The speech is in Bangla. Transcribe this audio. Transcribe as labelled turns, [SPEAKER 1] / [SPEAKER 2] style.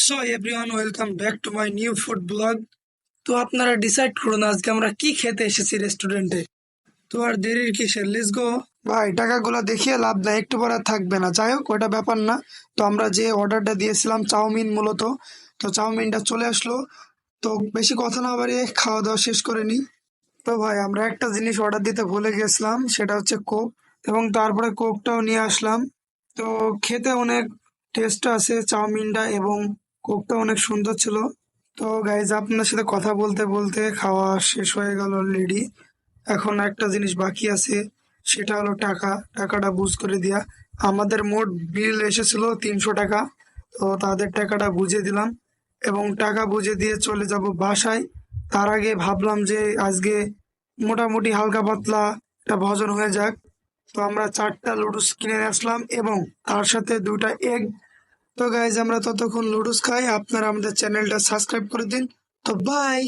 [SPEAKER 1] So everyone welcome back to my new food blog. তো আপনারা ডিসাইড করুন আজকে আমরা কি খেতে এসেছি রেস্টুরেন্টে। তো আর দেরির কিসের, লেটস গো। ভাই টাকাগুলো দেখিয়ে লাভ নাই, একটু পরে আর থাকবে না। যাই হোক, ওটা ব্যাপার না। তো আমরা যে অর্ডারটা দিয়েছিলাম চাউমিন মূলত, তো চাউমিনটা চলে আসলো। তো বেশি কথা না বাড়িয়ে খাওয়া দাওয়া শেষ করে নিই। তো ভাই আমরা একটা জিনিস অর্ডার দিতে ভুলে গেছিলাম, সেটা হচ্ছে কোক। এবং তারপরে কোকটাও নিয়ে আসলাম। তো খেতে অনেক টেস্ট আছে চাউমিনটা, এবং কোকটা অনেক সুন্দর ছিল। তো গাইজ আপনার সাথে কথা বলতে বলতে খাওয়া শেষ হয়ে গেল অলরেডি। এখন একটা জিনিস বাকি আছে, সেটা হলো টাকাটা বুঝ করে দিয়া। আমাদের মোট বিল এসেছিল 300 টাকা। তো তাদের টাকাটা বুঝিয়ে দিলাম এবং টাকা বুঝে দিয়ে চলে যাব বাসায়। তার আগে ভাবলাম যে আজকে মোটামুটি হালকা পাতলা একটা ভোজন হয়ে যাক। তো আমরা 4টা লুডুস কিনে নিয়ে আসলাম এবং তার সাথে 2টা এগ। তো গাইজ আমরা ততক্ষণ লুডুস খাই, আপনারা আমাদের চ্যানেলটা সাবস্ক্রাইব করে দিন। তো বাই।